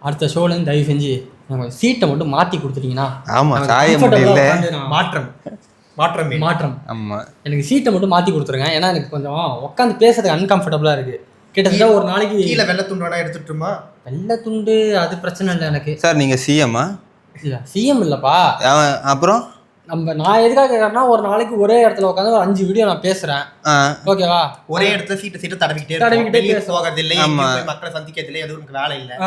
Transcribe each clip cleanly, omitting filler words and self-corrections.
அடுத்த ஷோலேருந்து தயவு செஞ்சு நாங்கள் சீட்டை மட்டும் மாற்றி கொடுத்துட்டீங்கன்னா. ஆமாம், சாய முடியல. மாற்றம். ஆமாம், எனக்கு சீட்டை மட்டும் மாற்றி கொடுத்துருங்க. ஏன்னா எனக்கு கொஞ்சம் உட்காந்து பேசுறதுக்கு அன்கம்ஃபர்டபுளாக இருக்குது. கிட்டத்தட்ட ஒரு நாளைக்கு கீழே வெள்ளை துண்டு வேணா எடுத்துட்டுமா? வெள்ளை துண்டு அது பிரச்சனை இல்லை எனக்கு. சார் நீங்கள் சிஎம்மா? இல்லை சிஎம் இல்லைப்பா. அப்புறம் நான் எதுக்காக கேட்கறேன்னா, ஒரு நாளைக்கு ஒரே இடத்துல உட்காந்து ஒரு 5 வீடியோ நான் பேசுறேன். ஓகேவா? ஒரே இடத்துல சீட்டை தடவிக்கிட்டே போகிறது இல்லை, மக்களை சந்திக்கிறது இல்லை, எதுவும் எனக்கு வேலை இல்லை,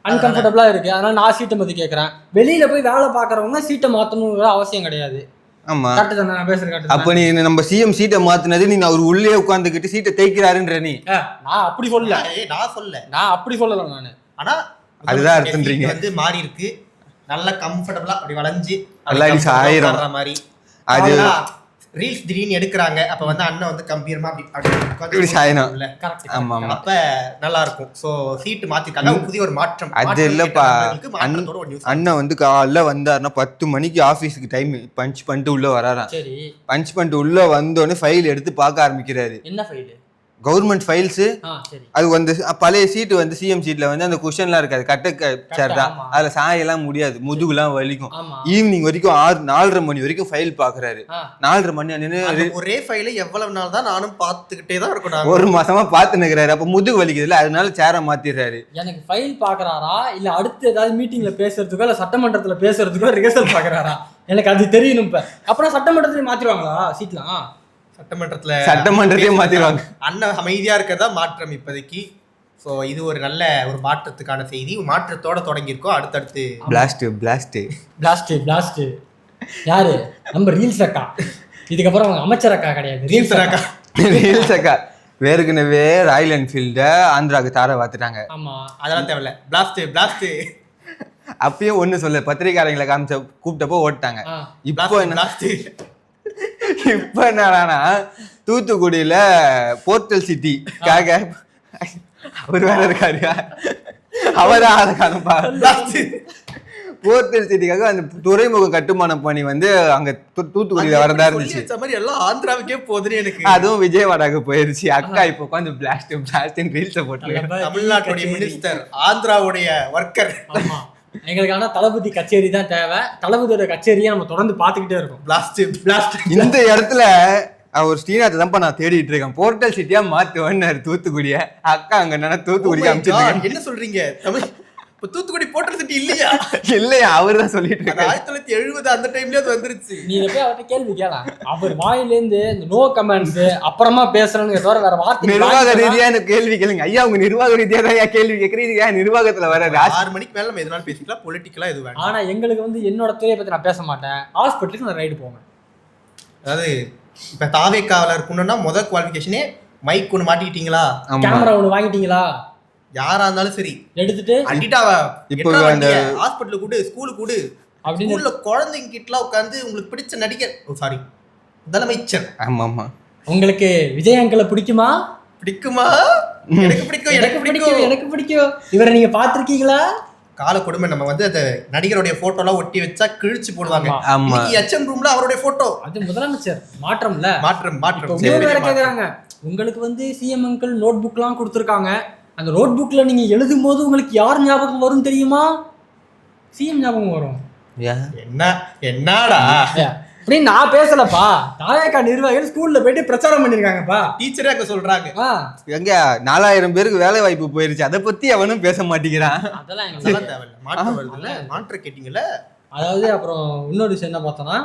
அன்கம்ஃபர்டபுளா இருக்கு. அதனால நான் சீட்டை பத்தி கேட்கறேன். வெளியில போய் வேலை பாக்குறவங்க சீட்டை மாத்தணுங்கிற அவசியம் கிடையாது. ஆமா, கரெக்ட் தானே நான் பேசுறது? கரெக்ட். அப்ப நீ நம்ம சிஎம் சீட்டை மாத்துனது நீ அவர் உள்ளே உட்கார்ந்துகிட்டு சீட்டை தேய்க்கிறாருன்ற நீ? நான் அப்படி சொல்லல. நான் அப்படி சொல்லல நானு. ஆனா அதுதான் அர்த்தம்ன்றீங்க. வந்து மாறி இருக்கு, நல்ல கம்ஃபர்டபுளா அப்படி வளைஞ்சு அல்லாடி சாயிரம் மாதிரி. அது ரீல்ஸ் திடீர்னு எடுக்கிறாங்க, அப்ப வந்து அண்ணன் வந்து கம்பீரமா அப்படி சாயணும். ஆமா, அப்ப நல்லா இருக்கும். சோ சீட்டு மாத்திட்டாங்க, புதிய ஒரு மாற்றம். அது இல்லப்பா, அண்ணன் வந்து காலைல வந்தாருன்னா 10 மணிக்கு ஆபீஸ்க்கு டைம் பஞ்ச் பண்ணிட்டு உள்ள வராராம். சரி, பஞ்ச் பண்ணிட்டு உள்ள வந்தோடனே ஃபைல் எடுத்து பார்க்க ஆரம்பிக்கிறாரு. என்ன ஃபைல்? Government files. அது வந்து பழைய சீட்டு வந்து சிஎம் சீட்ல வந்து அந்த குஷன்லாம் இருக்காது, கட்ட சேர் தான். அதுல சாயெல்லாம் முடியாது, முதுகுலாம் வலிக்கும். ஈவினிங் வரைக்கும் 4:30 மணி வரைக்கும் ஃபைல் பாக்குறாரு. 4:30 மணி நின்று ஒரே ஃபைல எவ்வளவு நாள் தான் நானும் பாத்துக்கிட்டே தான் இருக்கணும். ஒரு மாசமா பாத்து நிக்கிறாரு. அப்ப முதுகு வலிக்குதுல, அதனால சேரை மாத்திடுறாரு. எனக்கு ஃபைல் பாக்குறாரா இல்ல அடுத்து ஏதாவது மீட்டிங்ல பேசுறதுக்கோ இல்ல சட்டமன்றத்துல பேசுறதுக்கோ ரிஹர்சல் பாக்குறாரா? எனக்கு அது தெரியணும். இப்ப அப்புறம் சட்டமன்றத்துல மாத்திருவாங்களா சீட்லாம்? சட்டமன்றத்தையே மாத்திடுவாங்க. அண்ணன் அமைதியா இருக்கிறதா மாற்றம் இப்போதைக்கு. ஸோ இது ஒரு நல்ல ஒரு மாற்றத்துக்கான செய்தி. மாற்றத்தோட தொடங்கியிருக்கோம். அடுத்தடுத்து பிளாஸ்ட் யாரு? நம்ம ரீல்ஸ் அக்கா. இதுக்கப்புறம் அவங்க அமைச்சர் அக்கா கிடையாது, ரீல்ஸ் அக்கா. வேறுக்குனவே ராயல் என்ஃபீல்ட ஆந்திராவுக்கு தார வாத்துட்டாங்க. ஆமா, அதெல்லாம் தேவையில்ல. பிளாஸ்ட் அப்பயும் ஒண்ணு சொல்ல, பத்திரிகையாளர்களை காமிச்ச கூப்பிட்டப்போ ஓட்டாங்க. இப்போ என்ன இப்ப என்னன்னா தூத்துக்குடியில போர்ட்டல் சிட்டிக்காக அவர் வேற இருக்காரு, அவரா அதுக்கானப்பா. போர்ட்டல் சிட்டிக்காக அந்த துறைமுக கட்டுமான பணி வந்து அங்க தூத்துக்குடியில வரதா இருந்துச்சு. எல்லாம் ஆந்திராவுக்கே போகுதுன்னு எனக்கு. அதுவும் விஜயவாடாக்கு போயிருச்சு. அக்கா இப்ப உட்காந்து பிளாஸ்ட் ரீல்ஸ போட்டு தமிழ்நாட்டுடைய மினிஸ்டர் ஆந்திராவுடைய ஒர்க்கர். எங்களுக்கான தளபதி கச்சேரி தான் தேவை. தளபதியோட கச்சேரியை நம்ம தொடர்ந்து பார்த்துக்கிட்டே இருக்கோம். பிளாஸ்ட் இந்த இடத்துல அவர் ஸ்ரீநாத் தான் நான் தேடிட்டு இருக்கேன். போர்ட்டல் சிட்டியா மாத்துவேன்னு தூத்துக்குடிய. அக்கா அங்க என்ன தூத்துக்குடி அமைச்சிருக்கேன். என்ன சொல்றீங்க? தூத்துக்குடி போர்ட்டல் சிட்டி இல்லையா? அவர் தான் சொல்லிட்டு இருக்காரு. 1970 அந்த டைம்லயே அது வந்துருச்சு. நீ போய் அவர்கிட்ட கேள்வி கேளலாம். அவர் வாயிலேருந்து இந்த நோ கமெண்ட்ஸ் அப்புறமா பேசுறேன்னு தவிர வேற வார்த்தை. நிர்வாக ரீதியான கேள்வி கேளுங்க ஐயா. உங்க நிர்வாக ரீதியா தான் கேள்வி கேட்கறீங்க. நிர்வாகத்துல வர 6 மணிக்கு மேல நம்ம எதுனாலும் பேசிக்கலாம், பொலிட்டிக்கலா எது வேணும். ஆனா எங்களுக்கு வந்து என்னோட துறையை பத்தி நான் பேச மாட்டேன். ஹாஸ்பிட்டலுக்கு நான் ரைடு போவேன். அதாவது இப்ப தாவேக்காவில இருக்கணும்னா முதல் குவாலிஃபிகேஷனே மைக் ஒன்று மாட்டிக்கிட்டீங்களா, கேமரா ஒன்று வாங்கிட்டீங்களா, யாரா இருந்தாலும் சரி எடுத்துட்டு இப்போ ஹாஸ்பிட்டலுக்கு கூடு, ஸ்கூலுக்கு கூடு. ஸ்கூல்ல குழந்தைங்க கிட்டலாம் உட்காந்து உங்களுக்கு பிடிச்ச நடிகர், முதலமைச்சர். ஆமா, உங்களுக்கு விஜய் அங்கிளை பிடிக்குமா? எனக்கு பிடிக்கும். இவரை நீங்க பாத்திருக்கீங்களா? கால கொடுமை. நம்ம வந்து அந்த நடிகருடைய போட்டோ எல்லாம் ஒட்டி வச்சா கிழிச்சு போடுவாங்க. எச்எம் ரூம்ல அவருடைய போட்டோ. அது முதலமைச்சர். மாற்றம்ல மாற்றம். கேக்குறாங்க, உங்களுக்கு வந்து சிஎம் அங்கிள் நோட் புக் எல்லாம் கொடுத்துருக்காங்க. அந்த நோட் புக்ல நீங்க எழுதும் போது உங்களுக்கு யார் ஞாபகம் வரும் தெரியுமா? சிஎம் ஞாபகம் வரும். என்னடா அப்படி நான் பேசலப்பா. தாயக்கா நிர்வாகிகள் ஸ்கூல்ல போயிட்டு பிரச்சாரம் பண்ணிருக்காங்கப்பா. டீச்சரே அங்க சொல்றாங்க. எங்க 4000 பேருக்கு வேலை வாய்ப்பு போயிருச்சு, அதை பத்தி அவனும் பேச மாட்டேங்கிறான். அதெல்லாம் எங்களுக்கு தேவையில்ல. மாற்றம் வருதுல்ல, மாற்றம் கேட்டீங்கல்ல. அதாவது அப்புறம் இன்னொரு விஷயம் என்ன பார்த்தோம்னா,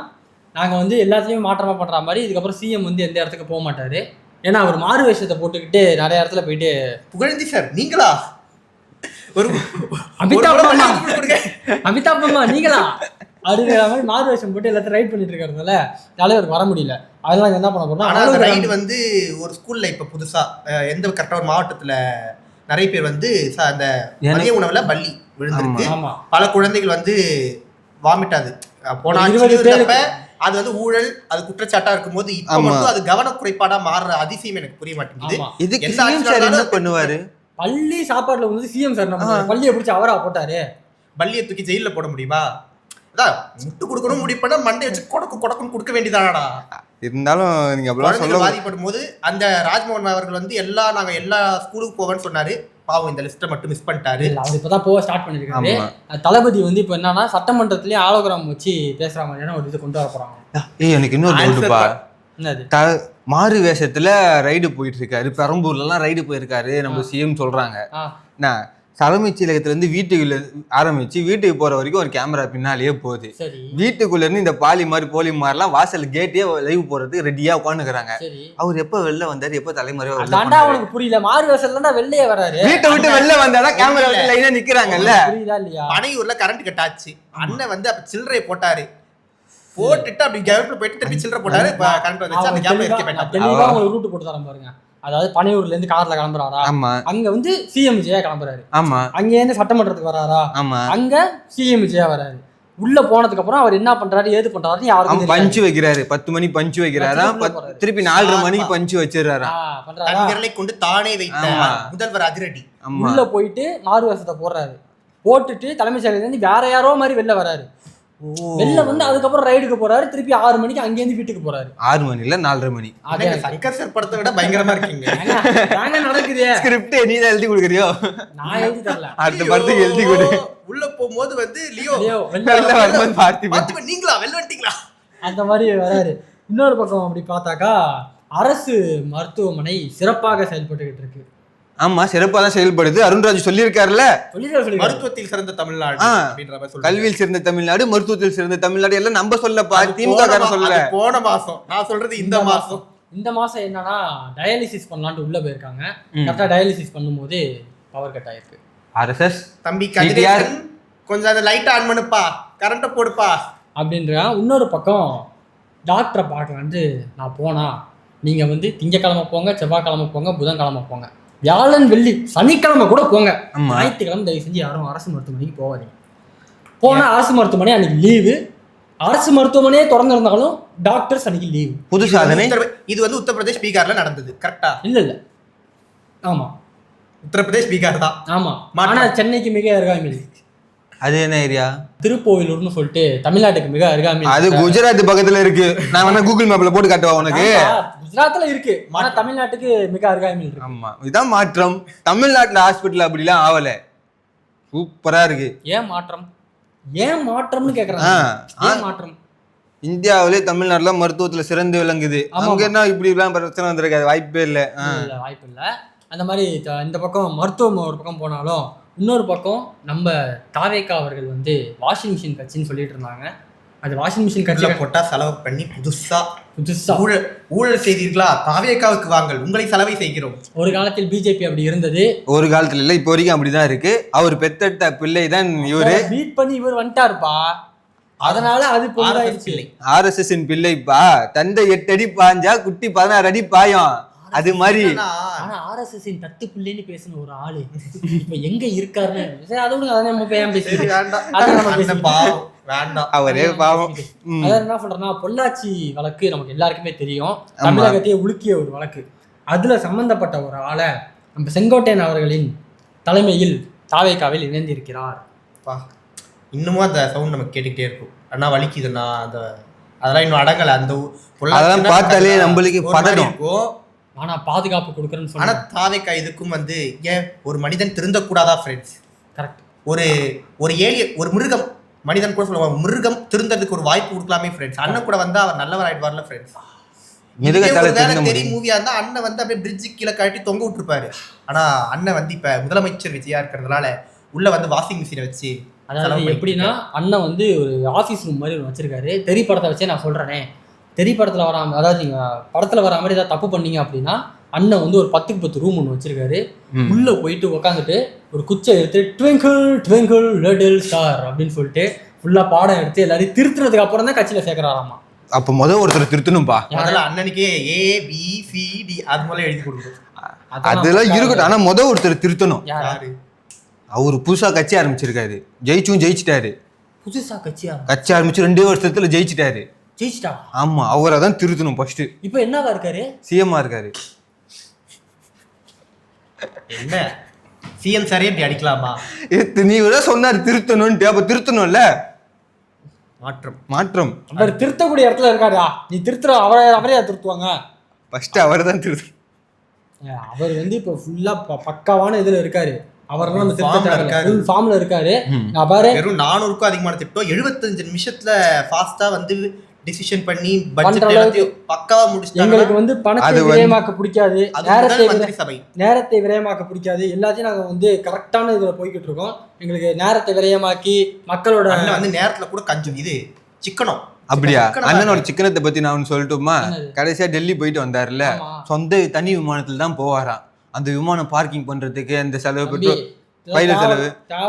நாங்க வந்து எல்லாத்தையும் மாற்றமா பண்ற மாதிரி இதுக்கப்புறம் சிஎம் வந்து எந்த இடத்துக்கு போக மாட்டாரு. ஏன்னா அவர் மாறு வேஷத்தை போட்டுக்கிட்டு நிறைய இடத்துல போயிட்டு புகழ்ந்தி சார் நீங்களா ஒரு அமிதாப்பம்மா நீங்களா அப்படிங்கிற மாதிரி மாறு வேஷம் போட்டு எல்லாத்தையும் ரைட் பண்ணிட்டு இருக்கிறதுனால தலைவருக்கு வர முடியல. அதெல்லாம் என்ன பண்ண போறோம். ஆனால் அந்த ரைடு வந்து ஒரு ஸ்கூல்ல இப்ப புதுசா எந்த கரெக்டா ஒரு மாவட்டத்துல நிறைய பேர் வந்து அந்த மதிய உணவுல பள்ளி விழுந்திருக்கு. பல குழந்தைகள் வந்து வாமிட்டாது. போன அது வந்து ஊழல், அது குற்றச்சாட்டா இருக்கும்போது இப்ப மட்டும் அது கவன குறைபாடா மாறுற அதிசயம் எனக்கு புரிய மாட்டேங்குது. பண்ணுவாரு பள்ளி சாப்பாடுல வந்து சிஎம் சார் நம்ம பள்ளியை பிடிச்சி அவரா போட்டாரு. பள்ளியை தூக்கி ஜெயில போட முடியுமா? அதான் முட்டு கொடுக்கணும் முடிவு பண்ணா மண்டை வச்சு கொடக்குன்னு கொடுக்க வேண்டியதானடா. இருந்தாலும் நீங்க பாதிப்படும் போது அந்த ராஜ்மோகன் அவர்கள் வந்து நாங்க எல்லா ஸ்கூலுக்கு போவேன்னு சொன்னாரு. பாவம் இந்த லிஸ்ட்டை மட்டும் மிஸ் பண்ணிட்டாரு. அவர் இப்பதான் போக ஸ்டார்ட் பண்ணிருக்காரு. தளபதி வந்து இப்ப என்னன்னா சட்டமன்றத்திலேயே ஆலோகிராம் வச்சு பேசுற மாதிரியான ஒரு இது கொண்டு வர போறாங்க. எனக்கு இன்னொரு மாறு வேஷத்துல ரைடு போயிட்டு இருக்காரு, பெரம்பூர்ல எல்லாம் ரைடு போயிருக்காரு நம்ம சிஎம் சொல்றாங்க. தலைமைச் செயலகத்துல இருந்து வீட்டுக்குள்ள ஆரம்பிச்சு வீட்டுக்கு போற வரைக்கும் ஒரு கேமரா பின்னாலேயே போகுது. வீட்டுக்குள்ள இருந்து இந்த பாலி மாதிரி போலி மாதிரிலாம் வாசல் கேட்டே லைவ் போறதுக்கு ரெடியா உட்காந்துக்கிறாங்க. அவர் எப்ப வெளில வந்தாரு, எப்ப தலைமுறையா புரியல. மாறு வேஷத்துல வெளியே வராரு, வீட்டை விட்டு வெளில வந்தாதான் கேமரா லைனா நிக்கிறாங்கல்ல. பனையூர்ல கரண்ட் கட் ஆச்சு, அண்ணன் வந்து அப்ப சில்லறையை போட்டாரு, போட்டுட்டு அப்படி கேப்ல போயிட்டு திருப்பி சில்லறை போட்டாரு, கரண்ட் வந்துச்சு, அந்த கேப்ல எஸ்கேப் ஆயிட்டாங்க. தெளிவா ஒரு ரூட் போட்டு தரேன் பாருங்க. அதாவது பனையூர்ல இருந்து கார்ல கிளம்புறாரா, அங்க வந்து சிஎம் விஜயா கிளம்புறாரு, அங்க இருந்து சட்டமன்றத்துக்கு வராரா, அங்க சிஎம் விஜயா வராரு. உள்ள போனதுக்கு அப்புறம் அவர் என்ன பண்றாரு ஏது பண்றாரு யாருக்கும் பஞ்சு வைக்கிறாரு. 10 மணி பஞ்சு வைக்கிறாரா, திருப்பி 4:30 மணிக்கு பஞ்சு வச்சிடறாரா. விரலை கொண்டு தானே வைத்த முதல்வர் அதிரடி. உள்ள போயிட்டு மாறு வேஷத்தை போடுறாரு, போட்டுட்டு தலைமைச் செயலகத்துல இருந்து வேற யாரோ மாதிரி வெளில வராரு. வெளில வந்து அதுக்கப்புறம் ரைடுக்கு போறாரு, திருப்பி 6 மணிக்கு அங்கேருந்து வீட்டுக்கு போறாரு. 6 மணி இல்ல 4:30 மணி. சங்கர் படத்தை விட பயங்கரமா இருக்கீங்க. நடக்குது ஸ்கிரிப்ட் நீ தான் எழுதி கொடுக்குறியோ? நான் எழுதி தரல, அடுத்த படத்துக்கு எழுதி கொடு. உள்ள போகும்போது வந்து லியோ நீங்களா வெளில வந்துட்டீங்களா அந்த மாதிரி வராரு. இன்னொரு பக்கம் அப்படி பார்த்தாக்கா அரசு மருத்துவமனை சிறப்பாக செயல்பட்டுக்கிட்டு இருக்கு. ஆமா, சிறப்பா தான் செயல்படுது. அருண்ராஜ் சொல்லியிருக்காருல்ல, மருத்துவத்தில் சிறந்த தமிழ்நாடு, கல்வியில் சிறந்த தமிழ்நாடு, மருத்துவத்தில் சிறந்த தமிழ்நாடு எல்லாம் நம்ம சொல்லப்பா, திமுக சொல்லல. போன மாசம் நான் சொல்றது இந்த மாசம் என்னன்னா டயாலிசிஸ் பண்ணலாம்னு உள்ள போயிருக்காங்க. கரெக்டா டயாலிசிஸ் பண்ணும்போது பவர் கட் ஆயிருக்கு. ஆர்எஸ்எஸ் தம்பி கதிரேசன் கொஞ்சம் அந்த லைட் ஆன் பண்ணுப்பா, கரண்ட போடுப்பா அப்படின்ற. இன்னொரு பக்கம் டாக்டரை பார்க்கலான்ட்டு நான் போனா நீங்க வந்து திங்கக்கிழமை போங்க, செவ்வாய்க்கிழமை போங்க, புதன்கிழமை போங்க, வியாழன் வெள்ளி சனிக்கிழமை கூட போங்க, ஞாயிற்றுக்கிழமை தயவு செஞ்சு யாரும் அரசு மருத்துவமனைக்கு போகாதீங்க. போனா அரசு மருத்துவமனை அன்னைக்கு லீவு, அரசு மருத்துவமனையே திறந்திருந்தாலும் டாக்டர்ஸ் அன்னைக்கு லீவு. புது சாதனை இது வந்து உத்தரப்பிரதேஷ் பீகார்ல நடந்தது. கரெக்டா? இல்ல ஆமா, உத்தரப்பிரதேஷ் பீகார் தான். ஆமா, ஆனா சென்னைக்கு மிக அருகாமையில். அது என்ன ஏரியா? திருப்போயிலூர்னு சொல்லிட்டு தமிழ்நாட்டுக்கு மிக அருகாமையில். அது குஜராத் பக்கத்துல இருக்கு. நான் வேணா கூகுள் மேப்ல போட்டு காட்டுவா உனக்கு. குஜராத்ல இருக்கு, ஆனா தமிழ்நாட்டுக்கு மிக அருகாமையில் இருக்கு. ஆமா, இதான் மாற்றம். தமிழ்நாட்டுல ஹாஸ்பிட்டல் அப்படிலாம் ஆவல, சூப்பரா இருக்கு. ஏன் மாற்றம்னு கேக்குறாங்க. ஏன் மாற்றம்? இந்தியாவிலே தமிழ்நாட்டுல மருத்துவத்துல சிறந்து விளங்குது. அங்க என்ன இப்படி எல்லாம் பிரச்சனை வந்திருக்காது, வாய்ப்பே இல்ல. வாய்ப்பு இல்ல. அந்த மாதிரி இந்த பக்கம் மருத்துவம் ஒரு பக்கம் போனாலும் இன்னொரு பக்கம் நம்ம தாவேகா அவர்கள் வந்து வாஷிங் மிஷின் கட்சின்னு சொல்லிட்டு இருந்தாங்க. அது வாஷிங் மிஷின் கட்சியில போட்டா செலவு பண்ணி புதுசா ஊழல் செய்தீர்களா, தாவேகாவுக்கு வாங்கள், உங்களை செலவை செய்கிறோம். ஒரு காலத்தில் பிஜேபி அப்படி இருந்தது, ஒரு காலத்துல இல்ல, இப்போ வரைக்கும் அப்படிதான் இருக்கு. அவர் பெத்தெடுத்த பிள்ளை தான் இவரு. பீட் பண்ணி இவர் வந்துட்டாருப்பா, அதனால அது பொருளாயிருச்சு. ஆர்எஸ்எஸ் பிள்ளைப்பா, தந்தை 8 அடி பாஞ்சா குட்டி 16 அடி பாயும். அது மாதிரி ஆனா ஆர்எஸ்எஸ் தத்து பிள்ளைன்னு பேசின ஒரு ஆளு இப்ப எங்க இருக்காருன்னு என்ன சொல்றேன்னா, பொள்ளாச்சி வழக்கு நமக்கு எல்லாருக்குமே தெரியும், தமிழகத்தையே உலுக்கிய ஒரு வழக்கு. அதுல சம்பந்தப்பட்ட ஒரு ஆளை நம்ம செங்கோட்டையன் அவர்களின் தலைமையில் தாவேகாவில் இணைந்திருக்கிறார். இன்னமும் அந்த சவுண்ட் நமக்கு கேட்டுக்கிட்டே இருக்கும். ஆனா வலிக்குதுன்னா அதெல்லாம் இன்னும் அடங்கல. அந்த பார்த்தாலே நம்மளுக்கு பதடும். ஆனா பாதுகாப்பு கொடுக்குறேன்னு ஆனா தாவேகா இதுக்கும் வந்து ஏன் ஒரு மனிதன் திருந்தக்கூடாதா ஃப்ரெண்ட்ஸ்? கரெக்ட். ஒரு ஏலியன், ஒரு மிருகம், மனிதன் கூட சொல்லுவாங்க, மிருகம் திருந்ததுக்கு ஒரு வாய்ப்பு கொடுக்கலாமே ஃப்ரெண்ட்ஸ். அண்ணன் கூட வந்து அவர் நல்லவர் ஆயிடுவார்ல ஃப்ரெண்ட்ஸ். தெரிய மூவியா இருந்தா அண்ணன் வந்து அப்படியே பிரிட்ஜு கீழே கட்டி தொங்க விட்டுருப்பாரு. ஆனா அண்ணன் வந்து இப்ப முதலமைச்சர் விஜயா இருக்கிறதுனால உள்ள வந்து வாஷிங் மிஷினை வச்சு, அதாவது எப்படின்னா அண்ணன் வந்து ஒரு ஆஃபீஸ் ரூம் மாதிரி ஒன்று வச்சிருக்காரு. தெரி படத்தை வச்சே நான் சொல்றேனே, தெரி படத்துல வராம, அதாவது நீங்க படத்துல வர மாதிரி ஏதாவது தப்பு பண்ணீங்க அப்படின்னா அண்ணன் வந்து ஒரு 10க்கு 10 ரூம் ஒன்று வச்சிருக்காரு. உள்ள போயிட்டு உட்காந்துட்டு ஒரு குச்சை எடுத்து ட்விங்கிள் ட்விங்கிள் லிட்டில் ஸ்டார் அப்படின்னு சொல்லிட்டு ஃபுல்லா பாடம் எடுத்து எல்லாரையும் திருத்துறதுக்கு அப்புறம் தான் கட்சியில சேர்க்கிறாராமா. அப்ப ஒருத்தர் திருத்தணும்பா. முதல்ல அண்ணனுக்கே ABCD அது முதல்ல எழுதி கொடுக்கணும். அதெல்லாம் இருக்கட்டும். ஆனா ஒருத்தர் திருத்தணும். யாரு? அவரு புதுசா கட்சி ஆரம்பிச்சிருக்காரு, ஜெயிச்சிட்டாரு. புதுசா கட்சி ஆரம்பிச்சு 2 வருஷத்துல ஜெயிச்சிட்டாரு. ஆமா, அவரை தான் திருத்தணும் ஃபர்ஸ்ட். இப்போ என்னவா இருக்காரு? சிஎம்மா இருக்காரு. என்ன சிஎம் சாரே இப்படி அடிக்கலாமா? நீ கூட சொன்னாரு திருத்தணும்னு, அப்ப திருத்தணும்ல. மாற்றம் அவர் திருத்தக்கூடிய இடத்துல இருக்காரா? நீ திருத்துற அவரே திருத்துவாங்க. ஃபர்ஸ்ட் அவரை தான் திருத்தணும். அவர் வந்து இப்போ ஃபுல்லா பக்காவான இதுல இருக்காரு. அவரெல்லாம் அந்த திட்டத்துல ஃபார்ம்ல இருக்காரு. நான் பாரு வெறும் 400க்கும் அதிகமான திட்டம் 75 நிமிஷத்துல ஃபாஸ்டா வந்து டிசிஷன் பண்ணி பட்ஜெட் எல்லாத்தையும் பக்காவா முடிச்சிட்டாங்க. எங்களுக்கு வந்து பணத்தை விரயமாக்க பிடிக்காது, நேரத்தை விரயமாக்க பிடிக்காது. எல்லாத்தையும் நாங்க வந்து கரெக்டான இதுல போய்கிட்டு இருக்கோம். எங்களுக்கு நேரத்தை விரயமாக்கி மக்களோட வந்து நேரத்துல கூட கஞ்சம் இது சிக்கனம். அப்படியா? அண்ணனோட சிக்கனத்தை பத்தி நான் ஒன்னு சொல்லட்டுமா? கடைசியா டெல்லி போயிட்டு வந்தாருல, சொந்த தனி விமானத்துல தான் போவாராம். அந்த விமானம் பார்க்கிங் பண்றதுக்கு அந்த செலவு பெட்ரோல் பைலட் செலவு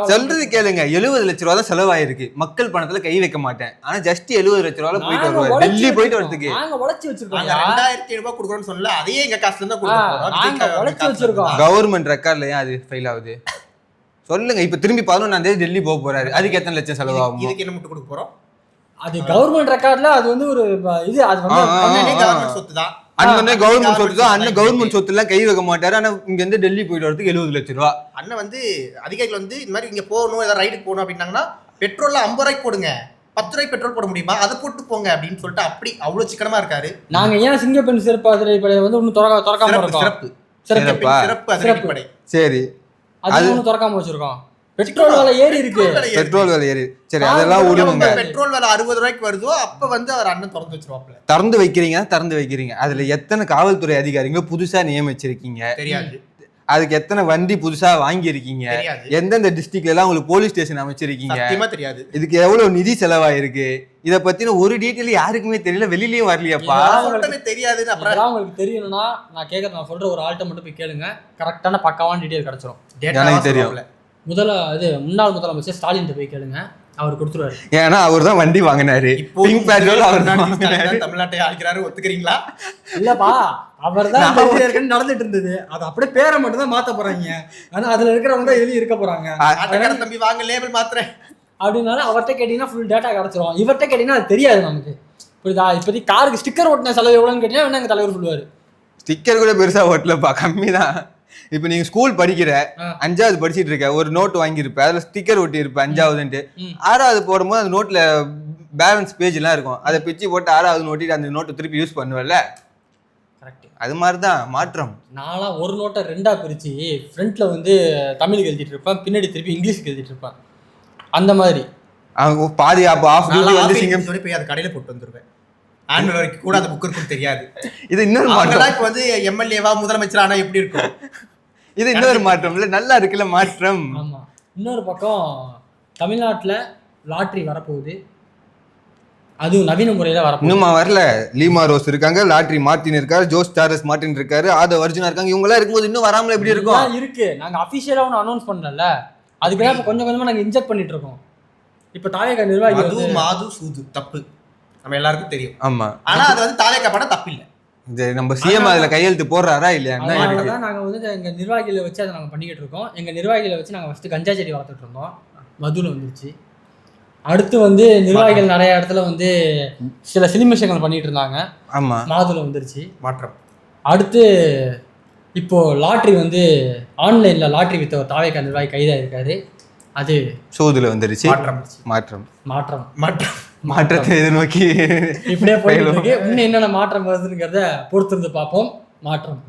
சொல்றது கேளுங்க. 70 லட்ச ரூபா தான் செலவாயிருக்கு. மக்கள் பணத்துல கை வைக்க மாட்டேன். ஆனா ஜஸ்ட் 70 லட்ச ரூபால போயிட்டு வருவாரு டெல்லி போயிட்டு வரதுக்கு. நாங்க உழைச்சு வச்சிருக்கோம். 2700 ரூபாய் கொடுக்கறோம்னு சொல்லல, அதையே எங்க காசுல தான் கொடுக்கறோம். நாங்க உழைச்சு வச்சிருக்கோம். கவர்மெண்ட் ரெக்கார்ட்ல ஏன் அது ஃபெயில் ஆகுது சொல்லுங்க. இப்ப திரும்பி 11ஆம் தேதி டெல்லி போக போறாரு. அதுக்கு எத்தனை லட்சம் செலவாகும்? இதுக்கு என்ன மட்டும் கொடுக்க போறோம்? அது கவர்மெண்ட் ரெக்கார்ட்ல அது வந்து ஒரு இது, அது வந்து கவர்மெண்ட் சொத்து தான். அண்ணன் கவர்மெண்ட் சொத்து தான். அண்ணன் கவர்மெண்ட் சொத்து எல்லாம் கை வைக்க மாட்டாரு. ஆனா இங்க இருந்து டெல்லி போயிட்டு வரதுக்கு 70 லட்சம் ரூபா. அண்ணன் வந்து அதிகாரிகள் வந்து இந்த மாதிரி இங்க போகணும், ஏதாவது ரைடுக்கு போகணும் அப்படின்னாங்கன்னா பெட்ரோல்ல 50 ரூபாய்க்கு போடுங்க, 10 ரூபாய்க்கு பெட்ரோல் போட முடியுமா, அதை போட்டு போங்க அப்படின்னு சொல்லிட்டு அப்படி அவ்வளவு சிக்கனமா இருக்காரு. நாங்க ஏன் சிங்கப்பெண் சிறப்பு அதிரடிப்படை வந்து ஒன்னும் திறக்காம இருக்கோம். சிறப்பு அதிரடிப்படை. சரி, அது ஒன்னும் திறக்காம வச்சிருக்கோம். பெட்ரோல் விலை ஏறி இருக்கு. பெட்ரோல் விலை ஏறி. சரி, அதெல்லாம் விடுங்க. பெட்ரோல் விலை 60 ரூபாய்க்கு வருதோ அப்ப வந்து அவர் அண்ணன் திறந்து வச்சிருவாப்ல. திறந்து வைக்கிறீங்க. அதுல எத்தனை காவல்துறை அதிகாரிங்க புதுசா நியமிச்சிருக்கீங்க தெரியாது. அதுக்கு எத்தனை வண்டி புதுசா வாங்கி இருக்கீங்க, எந்தெந்த டிஸ்ட்ரிக்ட்ல எல்லாம் உங்களுக்கு போலீஸ் ஸ்டேஷன் அமைச்சிருக்கீங்க தெரியாது. இதுக்கு எவ்வளவு நிதி செலவாயிருக்கு, இத பத்தின ஒரு டீட்டெயில் யாருக்குமே தெரியல, வெளியிலயும் வரலையாப்பா. தெரியாது. அப்புறம் உங்களுக்கு தெரியணும்னா நான் சொல்ற ஒரு ஆள்கிட்ட மட்டும் போய் கேளுங்க, கரெக்டான பக்காவான டீட்டெயில் கிடைச்சிரும். எனக்கு தெரியும். முன்னாள் முதலமைச்சர் ஸ்டாலின் போய் கேளுங்க, அவர் கொடுத்துருவாரு. ஏன்னா அவர் தான் வண்டி வாங்கினாரு. தமிழ்நாட்டை ஆளுக்கிறாரு, ஒத்துக்கிறீங்களா? இல்லப்பா, அவர் தான் நடந்துட்டு இருந்தது. அது அப்படியே பேரை மட்டும் தான் மாத்த போறாங்க. ஆனா அதுல இருக்கிறவங்க தான் எழுதி இருக்க போறாங்க. தம்பி வாங்க லேபிள் மாத்திரேன் அப்படின்னாலும் அவர்கிட்ட கேட்டீங்கன்னா ஃபுல் டேட்டா கிடைச்சிரும். இவர்கிட்ட கேட்டீங்கன்னா அது தெரியாது நமக்கு. புரியுதா? இப்போதைக்கு காருக்கு ஸ்டிக்கர் ஓட்டின செலவு எவ்வளோன்னு கேட்டீங்கன்னா எங்க தலைவர் சொல்லுவாரு. ஸ்டிக்கர் கூட பெருசா ஓட்டலப்பா, கம்மி தான். இப்ப நீங்க ஸ்கூல் படிக்கிற 5வது படிச்சிட்டு இருக்க, ஒரு நோட் வாங்கியிருப்ப, அதுல ஸ்டிக்கர் ஒட்டி இருப்ப 5வதுன்ட்டு. 6வது போடும்போது அந்த நோட்ல பேலன்ஸ் பேஜ் எல்லாம் இருக்கும். அதை பிச்சு போட்டு 6வது நோட்டிட்டு அந்த நோட்டை திருப்பி யூஸ் பண்ணுவல. அது மாதிரிதான் மாற்றம். நான்லாம் ஒரு நோட்டை 2ஆ பிரிச்சு ஃப்ரண்ட்ல வந்து தமிழுக்கு எழுதிட்டு இருப்பேன், பின்னாடி திருப்பி இங்கிலீஷ்க்கு எழுதிட்டு இருப்பேன். அந்த மாதிரி பாதி ஆஃப் வந்து சிங்கம் போய் அது கடையில போட்டு வந்துருவேன். ஆனுவல் வரைக்கும் கூட அந்த புக் இருக்கும் தெரியாது. இது இன்னொரு மாற்றம். இப்ப வந்து எம்எல்ஏவா முதலமைச்சர் ஆனா எப்படி இருக்கும்? இது இன்னொரு மாற்றம் இல்ல, நல்லா இருக்குல்ல மாற்றம். ஆமா. இன்னொரு பக்கம் தமிழ்நாட்டுல லாட்டரி வரப்போகுது, அதுவும் நவீன முறையில வரப்போகுது. இன்னுமா வரல. லீமா ரோஸ் இருக்காங்க, லாட்டரி மார்டின் இருக்காரு, ஜோஸ் சார்லஸ் மார்டின் இருக்காரு, ஆதவ் அர்ஜுனா இருக்காங்க. இவங்க எல்லாம் இருக்கும்போது இன்னும் வராமல எப்படி இருக்கும்? இருக்கு. நாங்க அபிஷியலா ஒன்னும் அனௌன்ஸ் பண்ணல, அதுக்கெல்லாம் இப்ப கொஞ்சம் கொஞ்சமா நாங்க இன்ஜெக்ட் பண்ணிட்டு இருக்கோம். இப்ப தாவேகா நிர்வாகி மாது சூது தப்பு நம்ம எல்லாருக்கும் தெரியும். ஆமா. ஆனா அது வந்து தாவேகா பண்ண தப்பு இல்ல. நம்ம சிஎம் அதுல கையெழுத்து போடுறாரா இல்லையா? நாங்க வந்து எங்க நிர்வாகிகளை வச்சு அதை நாங்க பண்ணிக்கிட்டு இருக்கோம். எங்க நிர்வாகிகளை வச்சு நாங்க ஃபர்ஸ்ட் கஞ்சா செடி வளர்த்துட்டு இருந்தோம், மதுல வந்துருச்சு. அடுத்து வந்து நிர்வாகிகள் நிறைய இடத்துல வந்து சில சிலிமிஷங்கள் பண்ணிட்டு இருந்தாங்க. ஆமா, மாதுல வந்துருச்சு மாற்றம். அடுத்து இப்போ லாட்ரி வந்து ஆன்லைன்ல லாட்ரி வித்த தாவேகா நிர்வாகி கைதா இருக்காரு. அது சூதுல வந்துருச்சு. மாற்றத்தை எதிர்நோக்கி இப்படியே போயிட்டு இருக்கு. இன்னும் என்னென்ன மாற்றம் வருதுங்கிறத பொறுத்திருந்து பார்ப்போம். மாற்றம்.